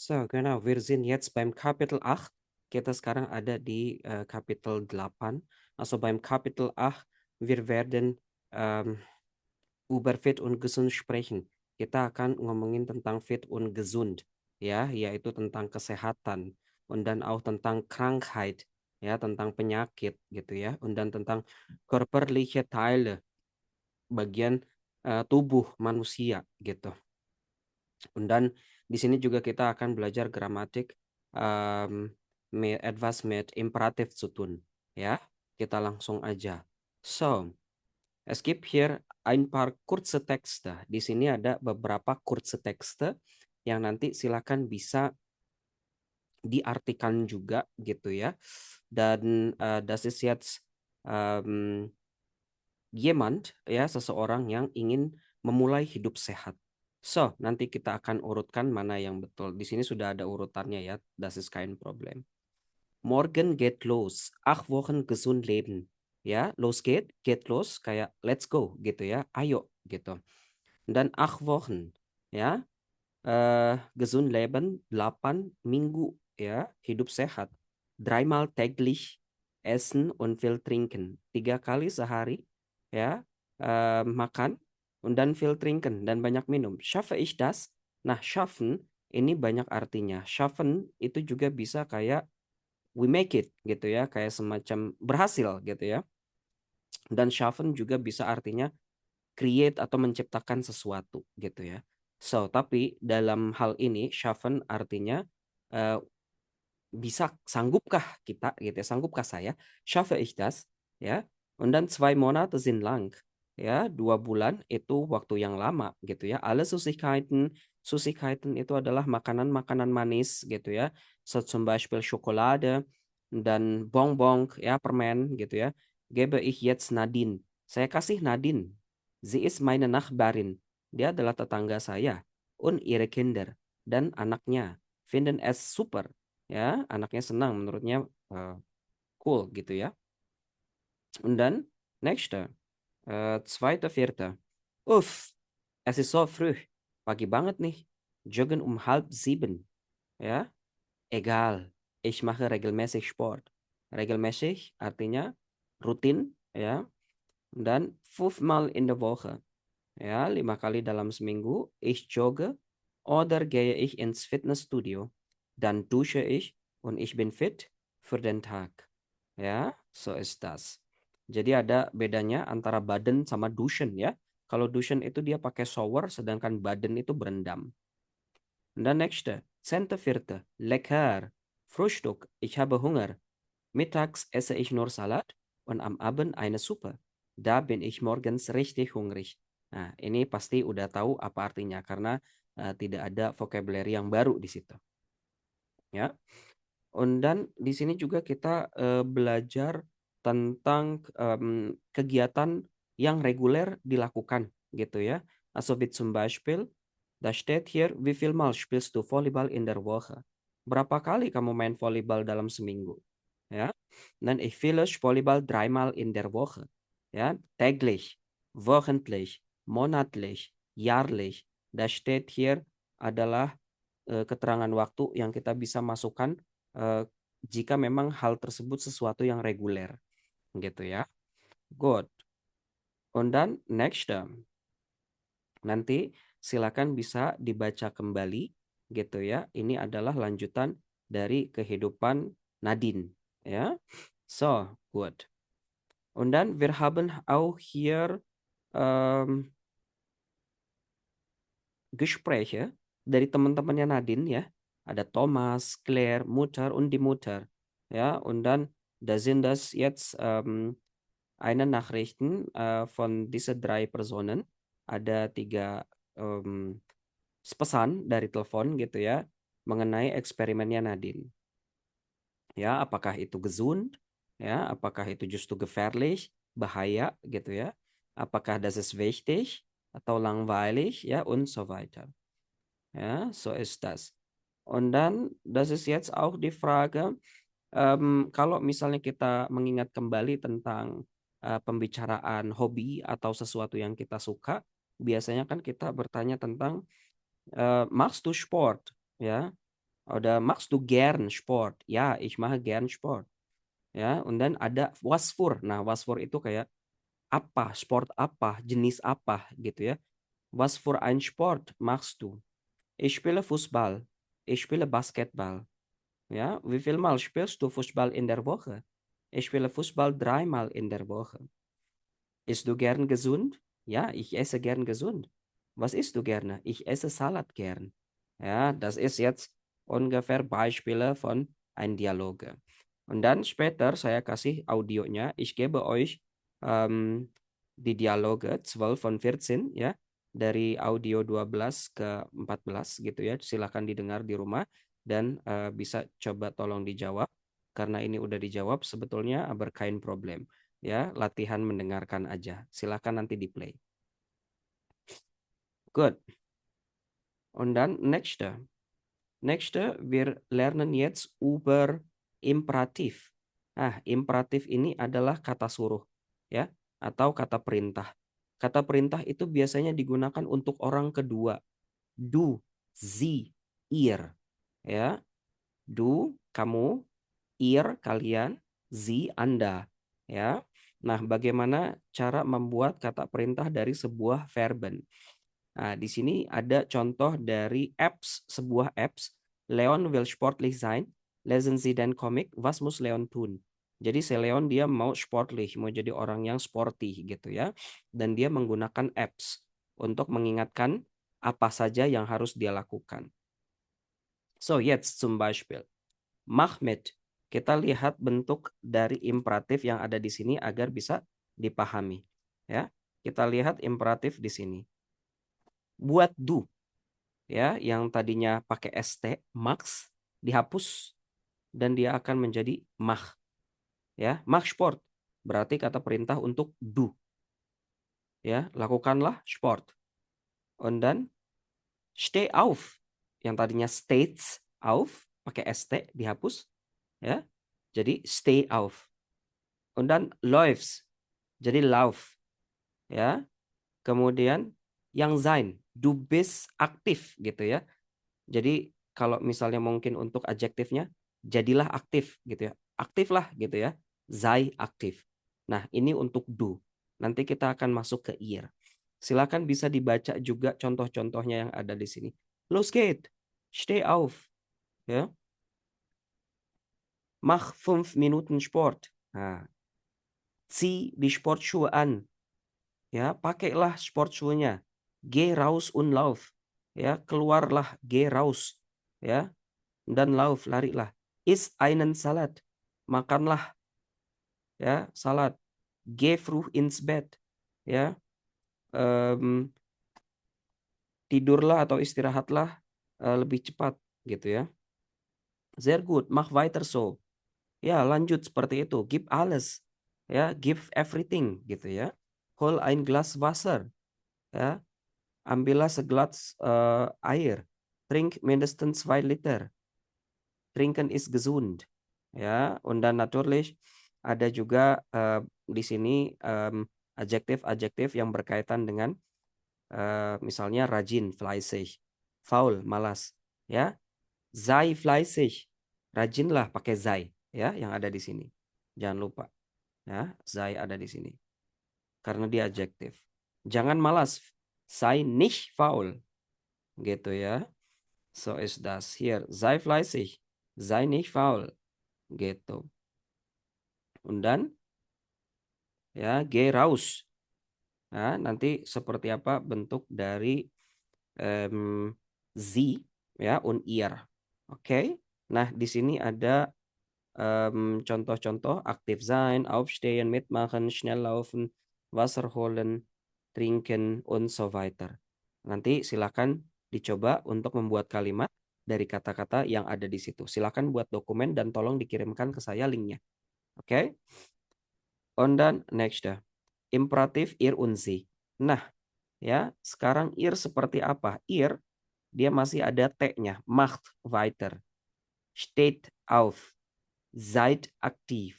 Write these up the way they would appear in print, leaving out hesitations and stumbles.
So, genau, wir sind jetzt beim Kapitel 8. Kita sekarang ada di Kapitel 8. Also beim Kapitel 8, wir werden über fit und gesund sprechen. Kita akan ngomongin tentang fit und gesund, ya, yaitu tentang kesehatan und dann auch tentang Krankheit, ya, tentang penyakit gitu ya, und dann tentang körperliche Teile, bagian tubuh manusia gitu. Und dann di sini juga kita akan belajar gramatik etwas mit Imperativ zu tun, ya. Kita langsung aja. So, es gibt hier ein paar kurze Texte. Di sini ada beberapa kurze Texte yang nanti silakan bisa diartikan juga gitu ya. Dan das ist jetzt jemand, ya, seseorang yang ingin memulai hidup sehat. So, nanti kita akan urutkan mana yang betul. Di sini sudah ada urutannya ya. Das ist kein Problem. Morgen geht los. 8 Wochen gesund leben. Ya, los geht los kayak let's go gitu ya. Ayo gitu. Dan 8 Wochen, ya. Gesund leben 8 minggu ya, hidup sehat. Dreimal täglich essen und viel trinken. 3 kali sehari ya, makan und dann viel trinken dan banyak minum. Schaffe ich das? Nah, schaffen ini banyak artinya. Schaffen itu juga bisa kayak we make it gitu ya, kayak semacam berhasil gitu ya. Dan schaffen juga bisa artinya create atau menciptakan sesuatu gitu ya. So, tapi dalam hal ini schaffen artinya eh, bisa sanggupkah kita gitu ya, sanggupkah saya? Schaffe ich das? Ya. Und dann 2 Monate sind lang. Ya, 2 bulan itu waktu yang lama gitu ya. Alle Süßigkeiten, Süßigkeiten itu adalah makanan-makanan manis gitu ya. So zum Beispiel Schokolade dan Bonbon ya, permen gitu ya. Gebe ich jetzt Nadine. Saya kasih Nadine. Sie ist meine Nachbarin. Dia adalah tetangga saya. Und ihre Kinder dan anaknya finden es super. Ya, anaknya senang, menurutnya cool gitu ya. Und dann nächste, 2.4. Uff, es ist so früh. Pagi banget nih. Joggen um halb 7. Ya, egal. Ich mache regelmäßig Sport. Regelmäßig artinya rutin ya. Dan 5-mal in der Woche. Ya, 5 kali dalam seminggu. Ich jogge oder gehe ich ins Fitnessstudio. Dann dusche ich und ich bin fit für den Tag. Ya, so ist das. Jadi ada bedanya antara baden sama duschen ya. Kalau duschen itu dia pakai shower, sedangkan baden itu berendam. Und dann nächste, 10.4. Lecker. Frühstück. Ich habe Hunger. Mittags esse ich nur Salat und am Abend eine Suppe. Da bin ich morgens richtig hungrig. Nah, ini pasti udah tahu apa artinya karena tidak ada vocabulary yang baru di situ. Ya. Dan di sini juga kita belajar tentang kegiatan yang reguler dilakukan gitu ya. Also wie zum Beispiel, da steht hier, wie viel Mal spielst du Volleyball in der Woche? Berapa kali kamu main volleyball dalam seminggu? Ja, dann ich spiele Volleyball 3-mal in der Woche. Ja, täglich, wochentlich, monatlich, jährlich. Da steht hier adalah keterangan waktu yang kita bisa masukkan eh, jika memang hal tersebut sesuatu yang reguler, gitu ya. Good. Und dann next, nanti silakan bisa dibaca kembali, gitu ya. Ini adalah lanjutan dari kehidupan Nadine, ya. So, good. Und dann wir haben auch hier Gespräche dari teman-temannya Nadine ya. Ada Thomas, Claire, Mutter und die Mutter. Ja, und dann da sind das jetzt eine Nachrichten von diese 3 Personen. Ada 3 pesan dari telepon gitu ya mengenai eksperimennya Nadine. Ya, apakah itu gesund? Ya, apakah itu justru gefährlich, bahaya gitu ya? Apakah das ist wichtig atau langweilig ya und so weiter. Ja, so ist das. Und dann, das ist jetzt auch die Frage, kalau misalnya kita mengingat kembali tentang pembicaraan hobi atau sesuatu yang kita suka, biasanya kan kita bertanya tentang machst du Sport, ya? Oder machst du gern Sport? Ja, ich mache gern Sport. Ya, und dann ada wasfur. Nah, wasfur itu kayak apa, sport apa, jenis apa gitu ya. Was für ein Sport machst du? Ich spiele Fußball. Ich spiele Basketball. Ja, wie viel Mal spielst du Fußball in der Woche? Ich spiele Fußball 3-mal in der Woche. Isst du gern gesund? Ja, ich esse gern gesund. Was isst du gerne? Ich esse Salat gern. Ja, das ist jetzt ungefähr Beispiele von ein Dialoge. Und dann später saya kasih audionya. Ich gebe euch die Dialoge 12 von 14 ya. Dari audio 12 ke 14 gitu ya. Silakan didengar di rumah dan bisa coba tolong dijawab. Karena ini udah dijawab sebetulnya berkain problem ya, latihan mendengarkan aja. Silakan nanti di play. Good. Und dann nächste. Nächste, wir lernen jetzt über Imperativ. Nah, imperatif ini adalah kata suruh ya, atau kata perintah. Kata perintah itu biasanya digunakan untuk orang kedua. Du, sie, ihr. Ya. Du, kamu, ihr, kalian, sie, Anda. Ya. Nah, bagaimana cara membuat kata perintah dari sebuah verben? Nah, di sini ada contoh dari apps, sebuah apps. Leon will sportlich sein. Lesen Sie den Comic. Was muss Leon tun? Jadi si Leon dia mau sportlich, mau jadi orang yang sporty gitu ya. Dan dia menggunakan apps untuk mengingatkan apa saja yang harus dia lakukan. So, jetzt zum Beispiel. Mahmed. Kita lihat bentuk dari imperatif yang ada di sini agar bisa dipahami. Ya, kita lihat imperatif di sini. Buat du, ya, yang tadinya pakai st, max, dihapus dan dia akan menjadi mach. Ya, mach sport. Berarti kata perintah untuk do. Ya, lakukanlah sport. Und dann steh auf. Yang tadinya states auf pakai st dihapus, ya. Jadi stay auf. Und dann läufst. Jadi lauf. Ya. Kemudian yang sein, du bist aktif gitu ya. Jadi kalau misalnya mungkin untuk adjektifnya, jadilah aktif gitu ya. Aktiflah gitu ya. Sei aktif. Nah, ini untuk do. Nanti kita akan masuk ke ihr. Silakan bisa dibaca juga contoh-contohnya yang ada di sini. Los geht. Steh auf. Ya. Mach 5 Minuten Sport. Nah, zieh die Sportschuhe an. Ya, pakailah sportschuhnya. Geh raus und lauf. Ya, keluarlah, geh raus. Ya, dan lauf, larilah. Iss einen Salat. Makanlah ya, salat. Geh früh ins Bett. Ya. Tidurlah atau istirahatlah lebih cepat gitu ya. Sehr gut, mach weiter so. Ya, lanjut seperti itu. Gib alles. Ya, give everything gitu ya. Hol ein Glas Wasser. Ya. Ambillah segelas air. Trink mindestens 2 Liter. Trinken ist gesund. Ya, und dann natürlich ada juga di sini adjektif-adjektif yang berkaitan dengan misalnya rajin, fleißig, faul, malas, ya. Sei fleißig, rajinlah pakai sei, ya, yang ada di sini. Jangan lupa, ya, sei ada di sini karena dia adjektif. Jangan malas, sei nicht faul, gitu ya. So ist das hier. Sei fleißig, sei nicht faul, gitu. Und dann, ya, geh raus. Nah, nanti seperti apa bentuk dari sie ya und ihr. Oke. Nah, di sini ada contoh-contoh aktiv sein, aufstehen, mitmachen, schnell laufen, Wasser holen, trinken und so weiter. Nanti silakan dicoba untuk membuat kalimat dari kata-kata yang ada di situ. Silakan buat dokumen dan tolong dikirimkan ke saya linknya. Oke? Und dann nächste. Imperatif ihr und sie. Nah, ya, sekarang ihr seperti apa? Ir dia masih ada T-nya. Macht weiter. Steht auf. Seid aktiv.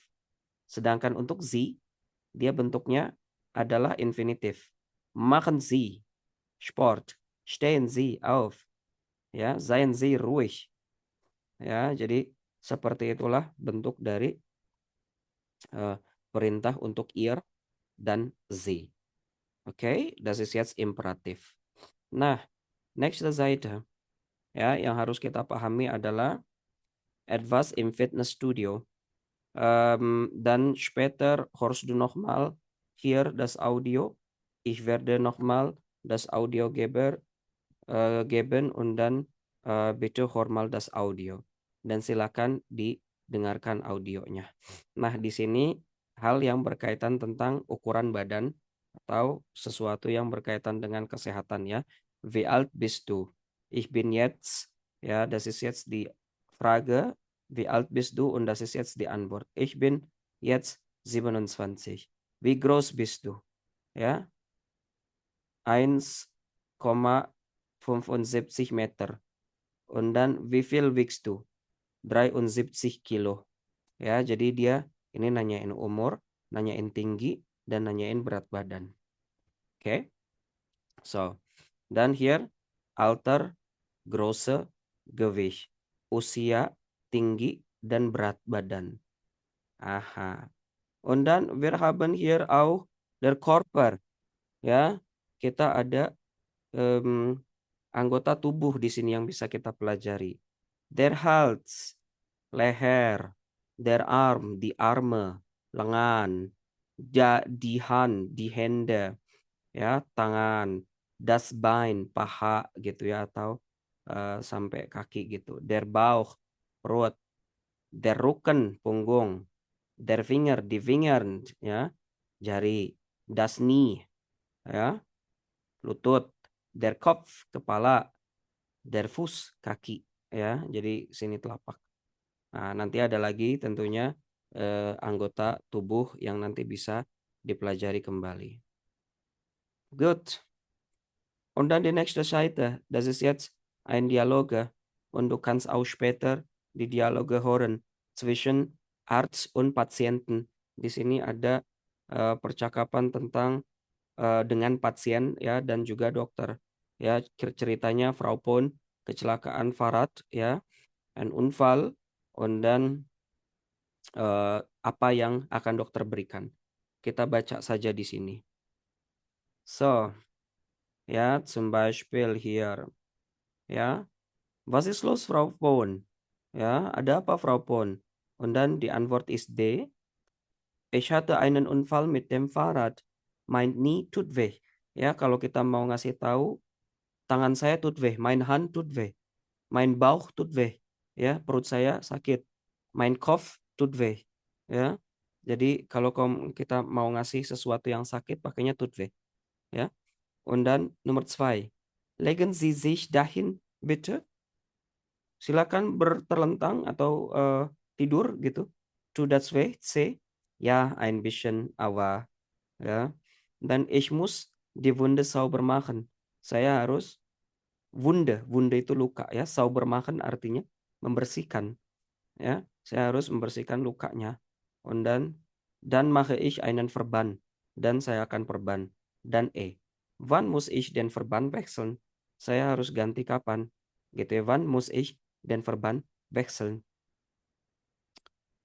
Sedangkan untuk sie, dia bentuknya adalah infinitif. Machen Sie Sport. Stehen Sie auf. Ya, seien Sie ruhig. Ya, jadi seperti itulah bentuk dari perintah untuk ihr dan sie. Oke, das ist jetzt Imperativ. Nah, nächste Seite ya yang harus kita pahami adalah etwas im Fitnessstudio. Dann später hörst du nochmal hier das Audio. Ich werde nochmal das Audio geben und dann bitte hör mal das Audio. Dan silakan didengarkan audionya. Nah, di sini hal yang berkaitan tentang ukuran badan atau sesuatu yang berkaitan dengan kesehatan ya. Wie alt bist du? Ich bin jetzt, ya, das ist jetzt die Frage. Wie alt bist du? Und das ist jetzt die Antwort. Ich bin jetzt 27. Wie groß bist du? Ja, 1,75 Meter. Und dann, wie viel wiegst du? 73 Kilo. Ya, jadi dia ini nanyain umur, nanyain tinggi, dan nanyain berat badan. Oke. So, dan here, Alter, Größe, Gewicht. Usia, tinggi, dan berat badan. Aha. Und dann, wir haben hier auch der Körper. Ya, kita ada anggota tubuh di sini yang bisa kita pelajari. Der Hals, leher. Der Arm, die Arme, lengan. Die Hand, die Hände, ya, tangan. Das Bein, paha gitu ya, atau sampai kaki gitu. Der Bauch, perut. Der Rücken, punggung. Der Finger, die Fingern, ya, jari. Das Knie, ya, lutut. Der Kopf, kepala. Der Fuß, kaki, ya. Jadi sini telapak. Nah, nanti ada lagi tentunya anggota tubuh yang nanti bisa dipelajari kembali. Good. Und dann die nächste Seite, das ist jetzt ein Dialoge und du kannst auch später die Dialoge hören zwischen Arzt und Patienten. Di sini ada percakapan tentang dengan pasien ya dan juga dokter. Ya, ceritanya Frau Pohn, kecelakaan Farad ya, ein Unfall und dann apa yang akan dokter berikan. Kita baca saja di sini. So, ja, zum Beispiel hier. Ja, was ist los, Frau Pohn? Ja, ada apa, Frau Pohn? Und dann die Antwort ist D. Ich hatte einen Unfall mit dem Fahrrad. Mein Knie tut weh. Ya, kalau kita mau ngasih tahu, tangan saya tut weh, mein Hand tut weh, mein Bauch tut weh. Ya, perut saya sakit. Mein Kopf tut weh. Ya. Jadi kalau kita mau ngasih sesuatu yang sakit pakainya tut weh. Ya. Und dann Nummer 2. Legen Sie sich dahin bitte. Silakan berterlentang atau tidur gitu. Tut das weh? C. Ja, ein bisschen, aber ya. Dan ich muss die Wunde sauber machen. Saya harus Wunde itu luka ya. Sauber machen artinya membersihkan. Ya, saya harus membersihkan lukanya. Und dann mache ich einen Verband. Dan saya akan perban. Dan wann muss ich den Verband wechseln? Saya harus ganti kapan? Gitu ya. Wann muss ich den Verband wechseln?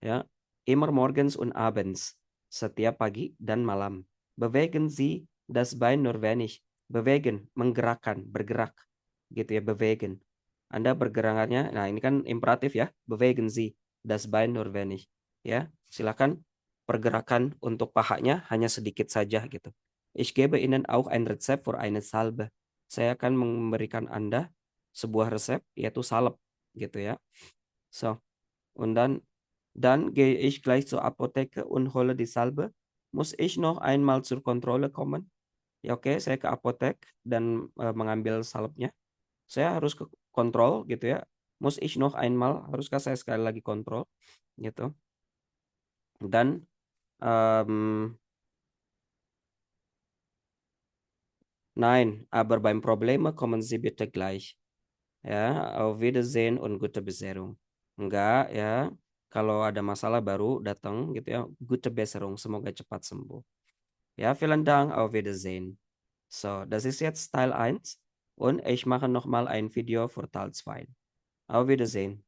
Ya, immer morgens und abends. Setiap pagi dan malam. Bewegen Sie das Bein nur wenig. Bewegen, menggerakkan, bergerak. Gitu ya, bewegen. Anda bergerakannya, nah ini kan imperatif ya. Bewegen Sie das Bein nur wenig. Ya, silakan pergerakan untuk pahanya hanya sedikit saja gitu. Ich gebe Ihnen auch ein Rezept für eine Salbe. Saya akan memberikan Anda sebuah resep yaitu salep gitu ya. So, und dann gehe ich gleich zur Apotheke und hole die Salbe. Muss ich noch einmal zur Kontrolle kommen? Ya oke, saya ke apotek dan mengambil salepnya. Saya harus ke kontrol gitu ya. Muss ich noch einmal, haruskah saya sekali lagi kontrol gitu. Dan nein, aber beim Probleme kommen Sie bitte gleich. Ya, auf Wiedersehen und gute Besserung. Enggak ya, kalau ada masalah baru datang gitu ya. Gute Besserung, semoga cepat sembuh. Ja, vielen Dank, auf Wiedersehen. So, das ist jetzt Teil 1 und ich mache nochmal ein Video für Teil 2. Auf Wiedersehen.